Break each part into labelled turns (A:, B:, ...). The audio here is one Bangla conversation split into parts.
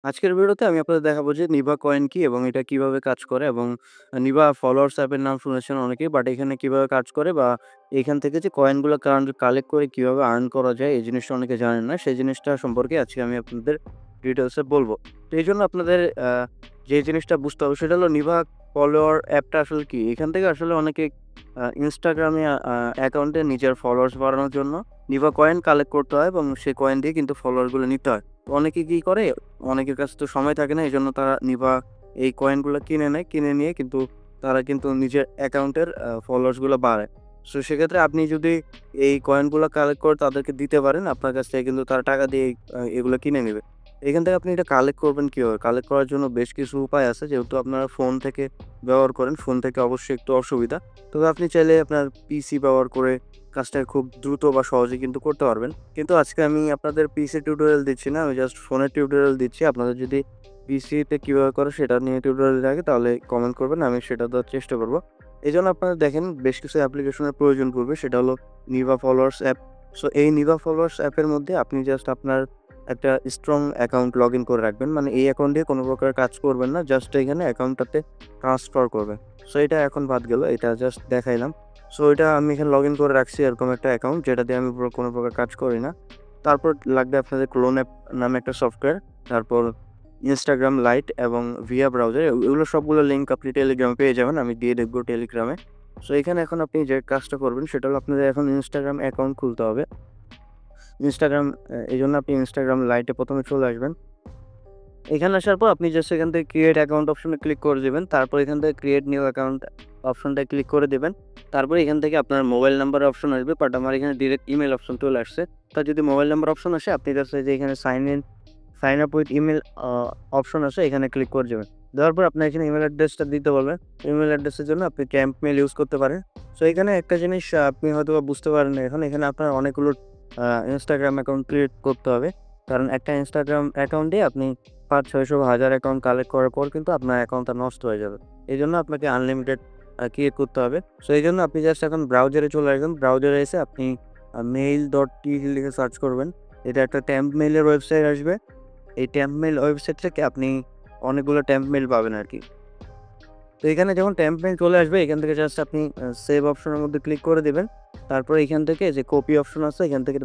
A: আজকের ভিডিওতে আমি আপনাদের দেখাবো যে নিভা কয়েন কি এবং এটা কিভাবে কাজ করে এবং নিভা ফলোয়ার্স অ্যাপের নাম শুনেছেন অনেকেই, বাট এখানে কিভাবে কাজ করে বা এখান থেকে যে কয়েনগুলো কালেক্ট করে কিভাবে আর্ন করা যায় এই জিনিসটা অনেকে জানেন না। সেই জিনিসটা সম্পর্কে আজকে আমি আপনাদের ডিটেলসে বলবো। তো এই জন্য আপনাদের যে জিনিসটা বুঝতে হবে সেটা হলো নিভা ফলোয়ার অ্যাপটা আসলে কি। এখান থেকে আসলে অনেকে ইনস্টাগ্রামে অ্যাকাউন্টে নিজের ফলোয়ার্স বাড়ানোর জন্য নিভা কয়েন কালেক্ট করতে হয় এবং সেই কয়েন দিয়ে কিন্তু ফলোয়ারগুলো নিতে হয়। তো অনেকে কি করে, অনেকের কাছে তো সময় থাকে না। এজন্য তারা নিভা এই কয়েনগুলা কিনে নেয়। কিনে নিয়ে কিন্তু তারা কিন্তু নিজের অ্যাকাউন্টের ফলোয়ার্স গুলা বাড়ায়। সো সেক্ষেত্রে আপনি যদি এই কয়েনগুলা কালেক্ট করে তাদেরকে দিতে পারেন, আপনার কাছ থেকে কিন্তু তারা টাকা দিয়ে এগুলো কিনে নিবে। এখান থেকে আপনি এটা কালেক্ট করবেন কিভাবে? কালেক্ট করার জন্য বেশ কিছু উপায় আছে। যেহেতু আপনারা ফোন থেকে ব্যবহার করেন, ফোন থেকে অবশ্যই একটু অসুবিধা। তবে আপনি চাইলে আপনার পিসি ব্যবহার করে কাজটা খুব দ্রুত বা সহজে কিন্তু করতে পারবেন। কিন্তু আজকে আমি আপনাদের পিসি টিউটোরিয়াল দিচ্ছি না, আমি জাস্ট ফোনের টিউটোরিয়াল দিচ্ছি। আপনাদের যদি পিসিতে কিভাবে করে সেটা নিয়ে টিউটোরিয়াল লাগে তাহলে কমেন্ট করবেন, আমি সেটা দেওয়ার চেষ্টা করব। এজন্য আপনারা দেখেন বেশ কিছু অ্যাপ্লিকেশনের প্রয়োজন পড়বে, সেটা হলো নিভা ফলোয়ার্স অ্যাপ। সো এই নিভা ফলোয়ার্স অ্যাপের মধ্যে আপনি জাস্ট আপনার একটা স্ট্রং অ্যাকাউন্ট লগইন করে রাখবেন। মানে এই অ্যাকাউন্ট দিয়ে কোনো প্রকার কাজ করবেন না, জাস্ট এখানে অ্যাকাউন্টটাতে ট্রান্সফার করবেন। সো এটা এখন বাদ গেল, এটা জাস্ট দেখাইলাম। সো এটা আমি এখানে লগইন করে রাখছি এরকম একটা অ্যাকাউন্ট যেটা দিয়ে আমি কোনো প্রকার কাজ করি না। তারপর লাগবে আপনাদের ক্লোন অ্যাপ নামে একটা সফটওয়্যার। তারপর Instagram লাইট এবং ভিয়া ব্রাউজার, এগুলো সবগুলো লিঙ্ক আপনি টেলিগ্রামে পেয়ে যাবেন। আমি দিয়ে দেখবো টেলিগ্রামে। সো এখানে এখন আপনি যে কাজটা করবেন সেটা হলো আপনাদের এখন Instagram অ্যাকাউন্ট খুলতে হবে। Instagram এজন্য আপনি Instagram লাইটে ১ম এ চলে আসবেন। এখানে আসার পর আপনি জাস্ট এখান থেকে ক্রিয়েট অ্যাকাউন্ট অপশনে ক্লিক করে দিবেন। তারপর এখান থেকে ক্রিয়েট নিউ অ্যাকাউন্ট অপশনটায় ক্লিক করে দিবেন। তারপরে এখান থেকে আপনার মোবাইল নাম্বারের অপশন আসবে, বাট আমার এখানে ডিরেক্ট ইমেইল অপশন চলে আসছে। তা যদি মোবাইল নাম্বার অপশন আসে আপনি জাস্ট এই যে এখানে sign up with email option আছে, এখানে ক্লিক করে দিবেন। দেওয়ার পর আপনার এখানে ইমেইল অ্যাড্রেসটা দিতে বলবে। ইমেইল অ্যাড্রেসের জন্য আপনি ক্যাম্প মেইল ইউজ করতে পারেন। সো এখানে একটা জিনিস আপনি হয়তোবা বুঝতে পারেন না এখন, এখানে আপনার অনেকগুলো Instagram অ্যাকাউন্ট ক্রিয়েট করতে হবে। কারণ একটা Instagram অ্যাকাউন্টে আপনি ৫০০, ৬০০ বা ১০০০ অ্যাকাউন্ট কালেক্ট করার পর কিন্তু আপনার অ্যাকাউন্টটা নষ্ট হয়ে যাবে। এজন্য আপনাকে আনলিমিটেড ক্রিয়েট করতে হবে। সো এইজন্য আপনি জাস্ট এখন ব্রাউজারে চলে আসবেন। ব্রাউজারে এসে আপনি mail.tt লিখে সার্চ করবেন। এটা একটা টেম্প মেইলের ওয়েবসাইট আসবে। এই টেম্প মেইল ওয়েবসাইট থেকে আপনি অনেকগুলো টেম্প মেইল পাবেন আরকি। তো এখানে যখন টেম্প মেইল চলে আসবে এখান থেকে জাস্ট আপনি সেভ অপশনের মধ্যে ক্লিক করে দিবেন। তারপরে এখান থেকে যে কপি অপশন আছে এখান থেকে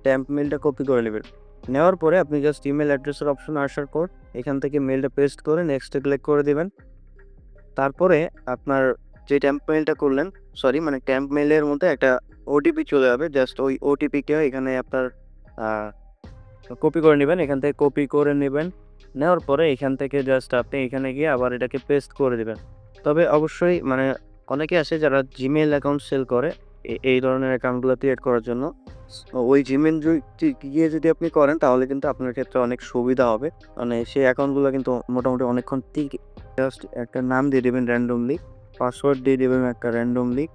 A: টেম্প মেইলটা কপি করে নিবেন। নেওয়ার পরে আপনি জাস্ট ইমেইল অ্যাড্রেসের অপশনে আসার পর এখান থেকে মেইলটা পেস্ট করে নেক্সট এ ক্লিক করে দিবেন। তারপরে আপনার যে টেম্প মেইলটা করলেন, মানে টেম্প মেইলের মধ্যে একটা ওটিপি চলে যাবে। জাস্ট ওই ওটিপিটা এখানে আপনার আ কপি করে নিবেন। এখান থেকে কপি করে নিবেন। নেওয়ার পরে এখান থেকে জাস্ট আপনি এখানে গিয়ে আবার এটাকে পেস্ট করে দিবেন। তবে অবশ্যই মানে অনেকে আছে যারা Gmail অ্যাকাউন্ট সেল করে এই ধরনের অ্যাকাউন্টগুলো ক্রিয়েট করার জন্য। ওই Gmail গিয়ে যদি আপনি করেন তাহলে কিন্তু আপনার ক্ষেত্রে অনেক সুবিধা হবে। মানে সেই অ্যাকাউন্টগুলো কিন্তু মোটামুটি অনেকক্ষণ টিকে। জাস্ট একটা নাম দিয়ে দিবেন randomly, পাসওয়ার্ড দিয়ে দিবেন একটা randomly।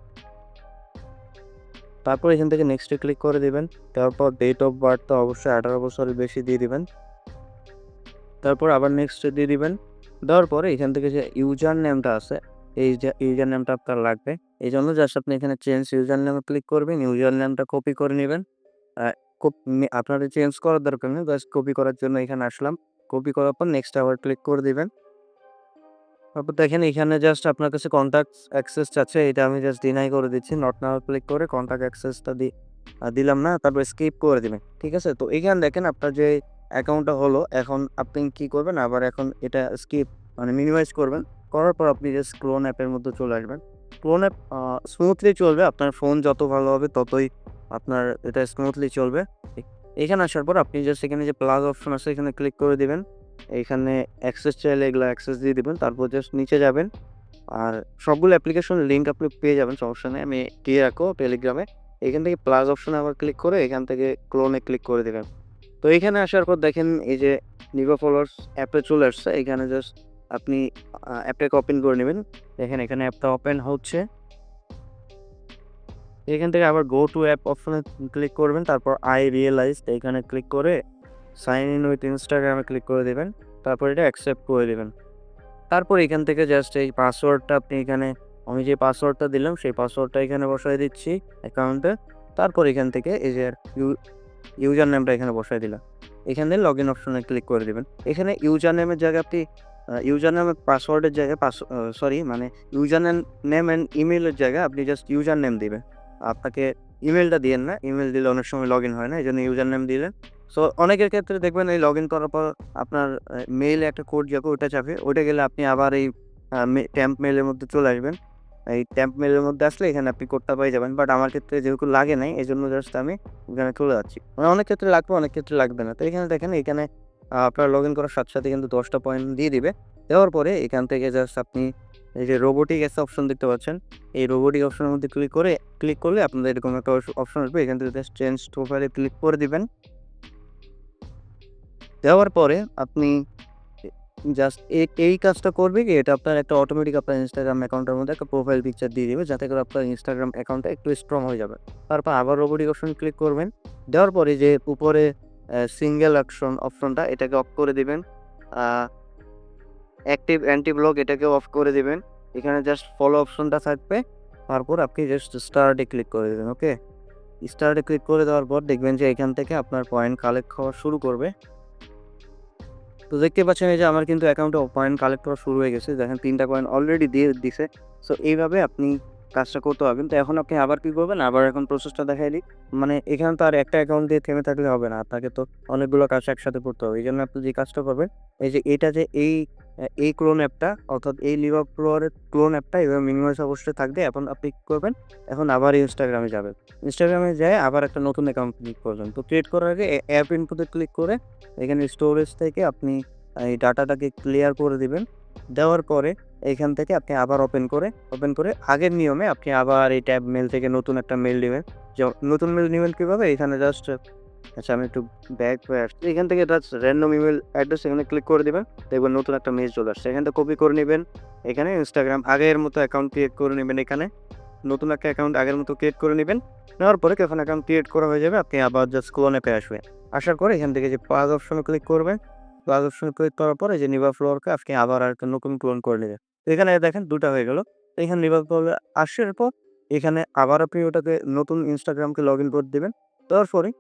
A: তারপর এখান থেকে নেক্সট এ ক্লিক করে দিবেন। তারপর ডেট অফ বার্থটা অবশ্যই ১৮ বছরের বেশি দিয়ে দিবেন। তারপর আবার নেক্সট দিয়ে দিবেন। দেওয়ার পরে এখান থেকে যে ইউজার নেমটা আছে, এই যে ইউজার নেমটা আপনার লাগবে। এজন্য জাস্ট আপনি এখানে চেঞ্জ ইউজার নেমে ক্লিক করবেন। ইউজার নেমটা কপি করে নিবেন। আ খুব আপনার চেঞ্জ করার দরকার নেই। জাস্ট কপি করার জন্য এখানে আসলাম। কপি করার পর নেক্সট আবার ক্লিক করে দিবেন। তারপর দেখেন এখানে জাস্ট আপনার কাছে কনট্যাক্ট অ্যাক্সেস চাচ্ছে। এটা আমি জাস্ট ডিনাই করে দিচ্ছি। নট নাও ক্লিক করে কনট্যাক্ট অ্যাক্সেসটা দিলাম না। তারপর স্কিপ করে দিবেন। ঠিক আছে? তো এখানে দেখেন আপনার যে অ্যাকাউন্টটা হলো, এখন আপনি কি করবেন, আবার এখন এটা মানে মিনিমাইজ করবেন। করার পর আপনি জাস্ট ক্লোন অ্যাপের মধ্যে চলে আসবেন। ক্লোন অ্যাপ স্মুথলি চলবে। আপনার ফোন যত ভালো হবে ততই আপনার এটা স্মুথলি চলবে। এ এখানে আসার পর আপনি জাস্ট এখানে যে প্লাস অপশন আছে এখানে ক্লিক করে দিবেন। এইখানে অ্যাক্সেস চাইলে এগুলা অ্যাক্সেস দিয়ে দিবেন। তারপর জাস্ট নিচে যাবেন। আর সবগুলো অ্যাপ্লিকেশনের লিঙ্ক আপনি পেয়ে যাবেন, সমস্যা নেই। আমি দিয়ে রাখবো টেলিগ্রামে। এখান থেকে প্লাস অপশনে আবার ক্লিক করে এখান থেকে ক্লোনে ক্লিক করে দিবেন। তো এইখানে আসার পর দেখেন এই যে নিভা ফলোয়ার্স অ্যাপে চলে আসছে। এখানে জাস্ট আপনি অ্যাপটাকে ওপেন করে নিবেন। দেখেন এখানে অ্যাপটা ওপেন হচ্ছে। এখান থেকে আবার গো টু অ্যাপ অপশনে ক্লিক করবেন। তারপর আই রিয়ালাইজড এখানে ক্লিক করে সাইন ইন উইথ Instagram এ ক্লিক করে দিবেন। তারপর এটা অ্যাকসেপ্ট করে দিবেন। তারপর এখান থেকে জাস্ট এই পাসওয়ার্ডটা আপনি এখানে, আমি যে পাসওয়ার্ডটা দিলাম সেই পাসওয়ার্ডটা এখানে বসায় দিচ্ছি অ্যাকাউন্টে। তারপর এখান থেকে এই যে ইউজার নেমটা এখানে বসায় দিলাম। এখানে লগইন অপশনে ক্লিক করে দিবেন। এখানে ইউজার নেমের জায়গায় আপনি ইউজার নেম পাসওয়ার্ডের জায়গায় মানে ইউজার নেম অ্যান্ড ইমেইলের জায়গায় আপনি জাস্ট ইউজার নেম দিবেন। আপনাকে ইমেইলটা দিয়েন না। ইমেইল দিলে অনেক সময় লগইন হয় না। এজন্য ইউজার নেম দিলেন। সো অনেকের ক্ষেত্রে দেখবেন এই লগইন করার পর আপনার মেইলে একটা কোড যাবে, ওটা চাপে। ওইটা গেলে আপনি আবার এই টেম্প মেইলের মধ্যে চলে আসবেন। এই টেম্প মেইলের মধ্যে আসলে এখানে আপনি কোডটা পেয়ে যাবেন। বাট আমার ক্ষেত্রে যেহেতু লাগে নাই, এজন্য জাস্ট আমি এখানে চলে যাচ্ছি। মানে অনেক ক্ষেত্রে লাগবে, অনেক ক্ষেত্রে লাগবে না। তো এখানে দেখেন, এখানে আপনার লগইন করার সাথে, সাথে কিন্তু 10 টা পয়েন্ট দিয়ে দিবে। দেওয়ার পরে এখান থেকে জাস্ট আপনি এই যে রোবোটিক একটা অপশন দেখতে পাচ্ছেন। এই রোবোটিক অপশনের মধ্যে ক্লিক করলে আপনাদের এরকম একটা অপশন আসবে। এখান থেকে জাস্ট চেঞ্জ প্রোফাইলে ক্লিক করে দিবেন। দেওয়ার পরে আপনি জাস্ট এই কাজটা করবে কি, এটা আপনার একটা অটোমেটিক আপনার Instagram অ্যাকাউন্টের মধ্যে একটা প্রোফাইল পিকচার দিয়ে দিবে, যাতে করে আপনার Instagram অ্যাকাউন্টটা একটু স্ট্রং হয়ে যাবে। তারপর আবার রোবোটিক অপশন ক্লিক করবেন। দেওয়ার পরে যে উপরে সিঙ্গেল অপশনটা এটাকে অফ করে দিবেন। আ অ্যাক্টিভ অ্যান্টি ব্লক এটাকেও অফ করে দিবেন। এখানে জাস্ট ফলো অপশনটা থাকবে। তারপর আপনি জাস্ট স্টার্টে ক্লিক করে দিবেন। ওকে? স্টার্টে ক্লিক করে দেওয়ার পর দেখবেন যে এখান থেকে আপনার পয়েন্ট কালেক্ট হওয়া শুরু করবে। তো দেখতে পাচ্ছেন এই যে আমার কিন্তু অ্যাকাউন্টে পয়েন্ট কালেক্ট করা শুরু হয়ে গেছে। দেখেন ৩ টা কয়েন অলরেডি দিয়ে দিছে। সো এইভাবে আপনি কাজটা করতে পারবেন। তো এখন আপনি আবার কি করবেন? আবার এখন প্রসেসটা দেখাই দিই। মানে এখানে তো আর একটা অ্যাকাউন্ট দিয়ে থেমে থাকলে হবে না। আপনাকে তো অনেকগুলো কাজ একসাথে করতে হবে। এজন্য আপনি যে কাজটা করবেন, এই যে এটা যে এই ক্লোন অ্যাপটা, অর্থাৎ এই লিভার ফ্লোয়ারের ক্লোন অ্যাপটা এভাবে মিনিমাইজ অবশ্যই থাকবে। এখন আপনি কি করবেন? এখন আবার ইনস্টাগ্রামে যাবেন। ইনস্টাগ্রামে যেয়ে আবার একটা নতুন অ্যাকাউন্ট ক্রিয়েট করবেন। তো ক্রিয়েট করার আগে অ্যাপ ইনপুটে ক্লিক করে এখানে স্টোরেজ থেকে আপনি এই ডাটাটাকে ক্লিয়ার করে দিবেন। দেওয়ার পরে এইখান থেকে আপনি আবার ওপেন করে আগের নিয়মে আপনি আবার এই ট্যাব মেইল থেকে নতুন একটা মেইল নিবেন। নতুন মেইল নিবেন কিভাবে? এখানে জাস্ট আচ্ছা, আমি একটু ব্যাক হয়ে আসছি। এখান থেকে জাস্ট র‍্যান্ডম ইমেইল অ্যাড্রেস এখানে ক্লিক করে দিবেন। দেখবেন নতুন একটা মেইল চলে আসছে। এখান থেকে কপি করে নিবেন। এখানে Instagram আগের মতো অ্যাকাউন্ট ক্রিয়েট করে নিবেন এখানে। নতুন একটা অ্যাকাউন্ট আগের মতো ক্রিয়েট করে নিবেন। নেওয়ার পরে যখন অ্যাকাউন্ট ক্রিয়েট করা হয়ে যাবে, আপনি আবার জাস্ট ক্লোন অ্যাপে আসবেন। আসার পরে এখান থেকে যে প্লাস অপশনে ক্লিক করবেন। প্লাস অপশনে ক্লিক করার পরে যে নিভা ফ্লোরকে আপনি আবার আরেকটা নতুন ক্লোন করে নিবেন। তো এখানে দেখেন ২ টা হয়ে গেল। তো এখানে নিভা ফ্লোর আসার পর এখানে আবার আপনি ওটাকে নতুন Instagramকে লগইন করে দিবেন। দেওয়ার পরে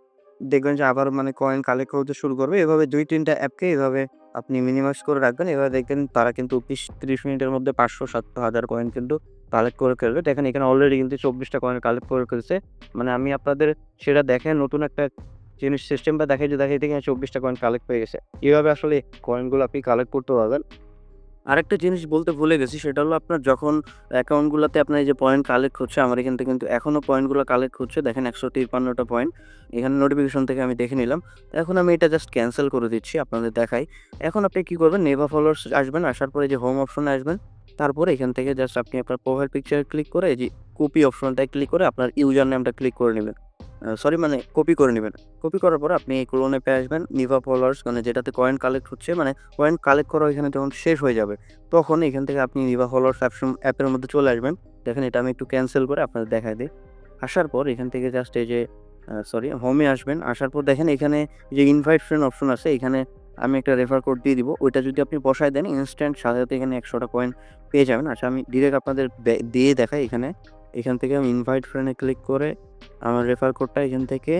A: দেখবেন যে আবার মানে কয়েন কালেক্ট হতে শুরু করবে। এভাবে ২-৩ টা অ্যাপকে এভাবে আপনি মিনিমাইজ করে রাখবেন। এভাবে দেখবেন তারা কিন্তু ২০-৩০ মিনিটের মধ্যে ৫০০, ৭০০, ১০০০ কয়েন কিন্তু কালেক্ট করে ফেলবে। দেখেন এখানে অলরেডি কিন্তু ২৪ টা কয়েন কালেক্ট করে ফেলছে। মানে আমি আপনাদের সেটা দেখেন নতুন একটা জিনিস সিস্টেমটা দেখাইতে, দেখাইতে এখানে ২৪ টা কয়েন কালেক্ট হয়ে গেছে। এভাবে আসলে কয়েনগুলো আপনি কালেক্ট করতে পারবেন। আরেকটা জিনিস বলতে ভুলে গেছি, সেটা হলো আপনার যখন অ্যাকাউন্টগুলাতে আপনার এই যে পয়েন্ট কালেক্ট হচ্ছে, আমার এখান থেকে কিন্তু এখনো পয়েন্টগুলো কালেক্ট হচ্ছে। দেখেন ১৫৩ টা পয়েন্ট। এখানে নোটিফিকেশন থেকে আমি দেখে নিলাম। তো এখন আমি এটা জাস্ট ক্যানসেল করে দিচ্ছি, আপনাদের দেখাই। এখন আপনি কি করবেন? নেভার ফলোয়ার্স আসবেন, আসার পরে যে হোম অপশনে আসবেন। তারপরে এখান থেকে জাস্ট আপনি আপনার প্রোফাইল পিকচারে ক্লিক করে এই যে কপি অপশনটায় ক্লিক করে আপনার ইউজার নেমটা ক্লিক করে নিবেন। সরি মানে কপি করে নিবেন। কপি করার পরে আপনি এই ক্লোন অ্যাপে আসবেন। নিভা ফলোয়ার্স মানে যেটাতে কয়েন কালেক্ট হচ্ছে, মানে কয়েন কালেক্ট করা এখানে যখন শেষ হয়ে যাবে, তখন এখান থেকে আপনি নিভা ফলোয়ার্স অ্যাপের মধ্যে চলে আসবেন। দেখেন এটা আমি একটু ক্যানসেল করে আপনাদের দেখাই দেই। আসার পর এখান থেকে জাস্ট এই যে সরি হোমে আসবেন। আসার পর দেখেন এখানে যে ইনভাইট ফ্রেন্ড অপশন আছে, এখানে আমি একটা রেফার কোড দিয়ে দিব। ওইটা যদি আপনি বসায় দেন ইনস্ট্যান্ট সাথে, সাথে এখানে ১০০ টা কয়েন পেয়ে যাবেন। আচ্ছা, আমি ডিরেক্ট আপনাদের দিয়ে দেখাই এখানে। এখান থেকে আমি ইনভাইট ফ্রেন্ডে ক্লিক করে আমার রেফার কোডটা এখান থেকে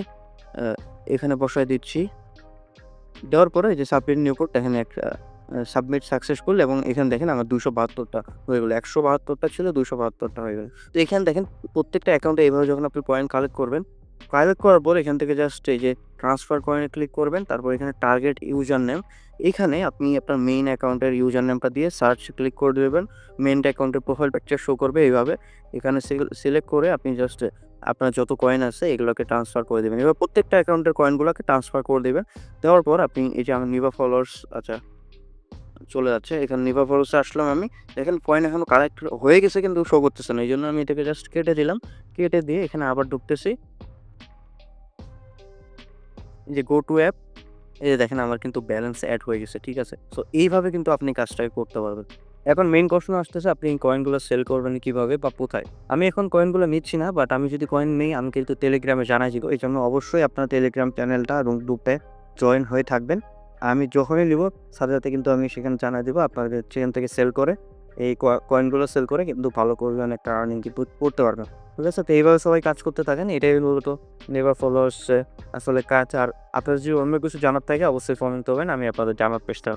A: আ এখানে বসায় দিচ্ছি। দেওয়ার পরে এই যে সাবমিট নিউ কোড দেখেন একটা সাবমিট সাকসেসফুল, এবং এখানে দেখেন আমার ২৭২ টা হয়ে গেল। ১৭২ টা ছিল, ২৭২ টা হয়ে গেল। তো এখানে দেখেন প্রত্যেকটা অ্যাকাউন্টে এভাবে যখন আপনি পয়েন্ট কালেক্ট করবেন, কালেক্ট করার পর এখান থেকে জাস্ট এই যে ট্রান্সফার কয়েনে ক্লিক করবেন। তারপর এখানে টার্গেট ইউজার নেম, এখানে আপনি আপনার মেইন অ্যাকাউন্টের ইউজার নেমটা দিয়ে সার্চ ক্লিক করে দিবেন। মেইন অ্যাকাউন্টের প্রোফাইল পিকচার শো করবে এইভাবে। এখানে সিলেক্ট করে আপনি জাস্ট আপনার যত কয়েন আছে এগুলোকে ট্রান্সফার করে দিবেন। এবার প্রত্যেকটা অ্যাকাউন্টের কয়েনগুলোকে ট্রান্সফার করে দিবেন। দেওয়ার পর আপনি এই যে আমার নিভা ফলোয়ার্স আচ্ছা চলে যাচ্ছে। এখানে নিভা ফলোয়ার্সে আসলাম আমি। দেখেন কয়েন এখনো কালেক্ট হয়ে গেছে কিন্তু শো করতেছে না। এইজন্য আমি এটাকে জাস্ট কেটে দিলাম। কেটে দিয়ে এখানে আবার ঢুকতেছি। এই যে গো টু অ্যাপ, এই যে দেখেন আমার কিন্তু ব্যালেন্স এড হয়ে গেছে। ঠিক আছে? সো এইভাবে কিন্তু আপনি কাজটাকে করতে পারবেন। এখন মেইন প্রশ্ন আসতেছে, আপনি কয়েনগুলো সেল করবেন কিভাবে বা কোথায়? আমি এখন কয়েনগুলো নিচ্ছি না, বাট আমি যদি কয়েন নেই আমি কিন্তু টেলিগ্রামে জানাই দিব। এজন্য অবশ্যই আপনার টেলিগ্রাম চ্যানেলটা এবং গ্রুপে জয়েন হয়ে থাকবেন। আমি যখনই নিব সাথে, সাথে কিন্তু আমি সেখানে জানাই দিব। আপনাদের সেখান থেকে সেল করে এই কয়েনগুলো সেল করে কিন্তু ভালো পরিমাণে একটা আর্নিং কিন্তু করতে পারবেন। ঠিক আছে? তো এইভাবে সবাই কাজ করতে থাকেন। এটাই মূলত নেভার ফলোয়ার্স আসলে কাজ। আর আপনার যদি অন্য কিছু জানার থাকে অবশ্যই কমেন্ট করবেন। আমি আপনাদের জানার চেষ্টা